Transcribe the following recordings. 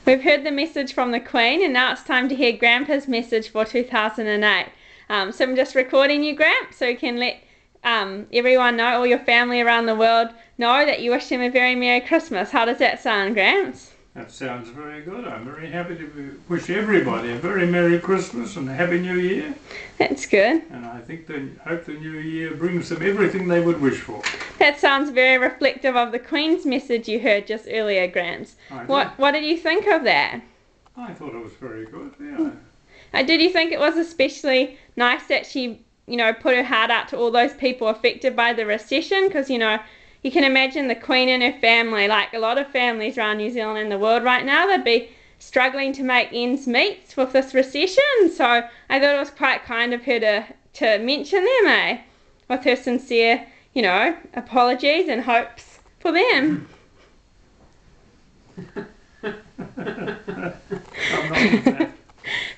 We've heard the message from the Queen, and now it's time to hear Grandpa's message for 2008. So I'm just recording you, Gramps, so you can let everyone know, all your family around the world know that you wish them a very Merry Christmas. How does that sound, Gramps? That sounds very good. I'm very happy to wish everybody a very Merry Christmas and a Happy New Year. That's good. And I hope the New Year brings them everything they would wish for. That sounds very reflective of the Queen's message you heard just earlier, Gramps. What did you think of that? I thought it was very good, yeah. Did you think it was especially nice that she, put her heart out to all those people affected by the recession? Because, you can imagine the Queen and her family, like a lot of families around New Zealand and the world right now, they'd be struggling to make ends meet with this recession. So I thought it was quite kind of her to mention them, with her sincere, apologies and hopes for them. I'm not with that.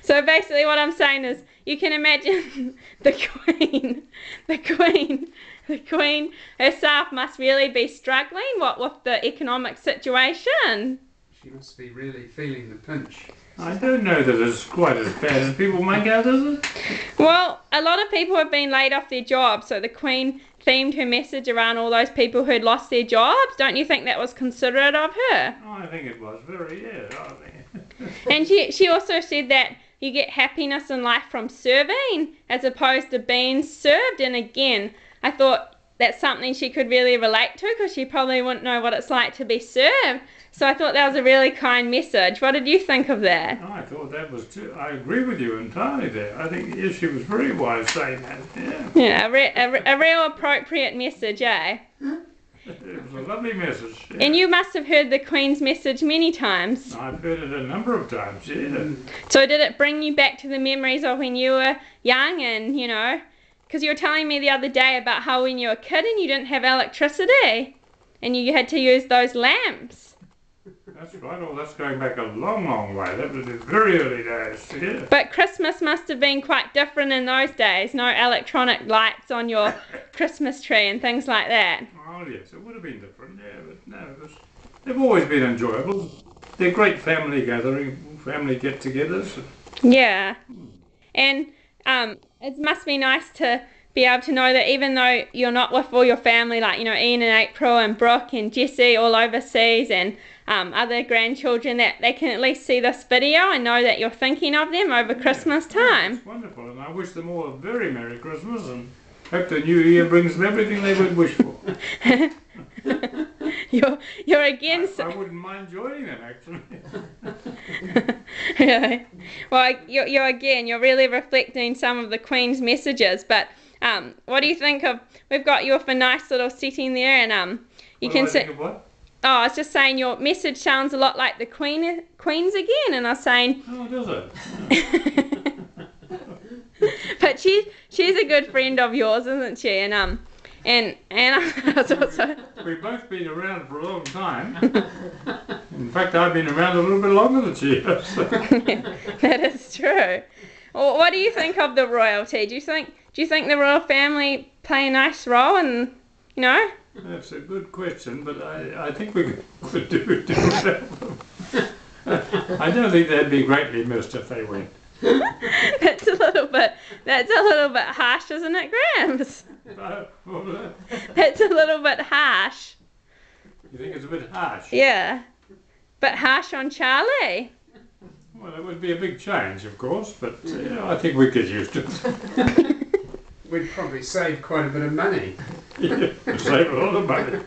So basically what I'm saying is, you can imagine the Queen herself must really be struggling, with the economic situation. She must be really feeling the pinch. I don't know that it's quite as bad as people make out, is it? Well, a lot of people have been laid off their jobs, so the Queen themed her message around all those people who'd lost their jobs. Don't you think that was considerate of her? Oh, I think it was very, yeah. And she also said that you get happiness in life from serving as opposed to being served. And again, I thought that's something she could really relate to, because she probably wouldn't know what it's like to be served. So I thought that was a really kind message. What did you think of that? Oh, I thought that was too. I agree with you entirely there. I think, yes, she was very wise saying that, yeah. Yeah, a real appropriate message, eh? It was a lovely message. Yeah. And you must have heard the Queen's message many times. I've heard it a number of times, yeah. So did it bring you back to the memories of when you were young and, because you were telling me the other day about how when you were a kid and you didn't have electricity and you had to use those lamps. That's right. Oh, that's going back a long, long way. That was in very early days, yeah. But Christmas must have been quite different in those days. No electronic lights on your Christmas tree and things like that. Oh, yes, it would have been different, yeah. But no, they've always been enjoyable. They're great family gathering, family get-togethers. Yeah. And it must be nice to be able to know that even though you're not with all your family, like, Ian and April and Brooke and Jessie all overseas and other grandchildren, that they can at least see this video and know that you're thinking of them over Christmas time. It's wonderful, and I wish them all a very Merry Christmas and hope the New Year brings them everything they would wish for. You're again... I wouldn't mind joining them, actually. Really? Well, you're really reflecting some of the Queen's messages, but what do you think of... We've got you with a nice little setting there, and you can sit... What? Oh, I was just saying your message sounds a lot like the Queen's again, and I was saying... Oh, does it? But she's a good friend of yours, isn't she? And I was also... We've both been around for a long time. In fact, I've been around a little bit longer than she has. That is true. Well, what do you think of the royalty? Do you think the royal family play a nice role in, That's a good question, but I think we could do it without them. I don't think they'd be greatly missed if they went. That's a little bit harsh, isn't it, Gramps? That's a little bit harsh. You think it's a bit harsh? Yeah. But harsh on Charlie. Well, it would be a big change, of course, but I think we'd get used to it. We'd probably save quite a bit of money. Yeah, save a lot of money.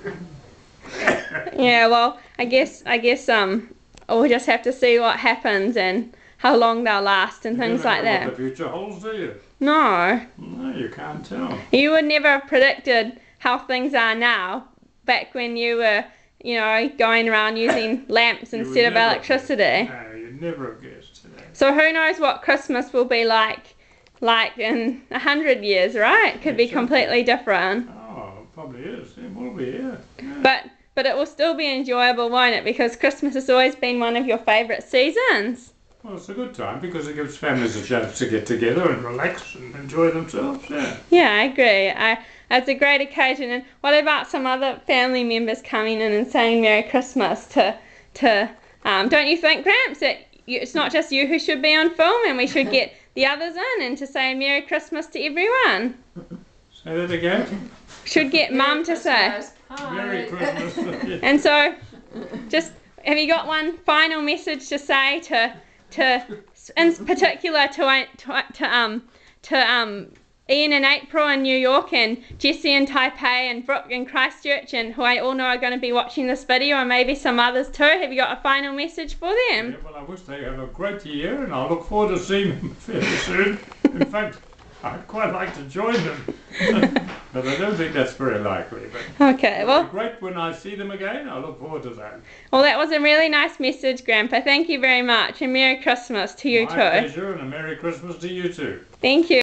Yeah, well, I guess we'll just have to see what happens and how long they'll last and things like that. What the future holds, do you? No. No, you can't tell. You would never have predicted how things are now back when you were, going around using lamps instead of electricity. No, you'd never have guessed today. So who knows what Christmas will be like in 100 years, right? Could be completely different. Oh, it probably is. It will be, yeah. But it will still be enjoyable, won't it? Because Christmas has always been one of your favourite seasons. Well, it's a good time because it gives families a chance to get together and relax and enjoy themselves, yeah. Yeah, I agree. It's a great occasion. And what about some other family members coming in and saying Merry Christmas to Don't you think, Gramps, that it's not just you who should be on film and we should get the others in and to say Merry Christmas to everyone? Say that again. Should get Mum to say. Merry Christmas. And so, just have you got one final message to say to in particular to Ian and April in New York and Jesse in Taipei and Brooke in Christchurch and who I all know are going to be watching this video and maybe some others too? Have you got a final message for them? Yeah, well, I wish they have a great year and I look forward to seeing them fairly soon. In fact, I'd quite like to join them. But I don't think that's very likely. But Okay, well, great when I see them again. I look forward to that. well, that was a really nice message, Grandpa. Thank you very much and Merry Christmas to you My too. pleasure and a Merry Christmas to you too. Thank you.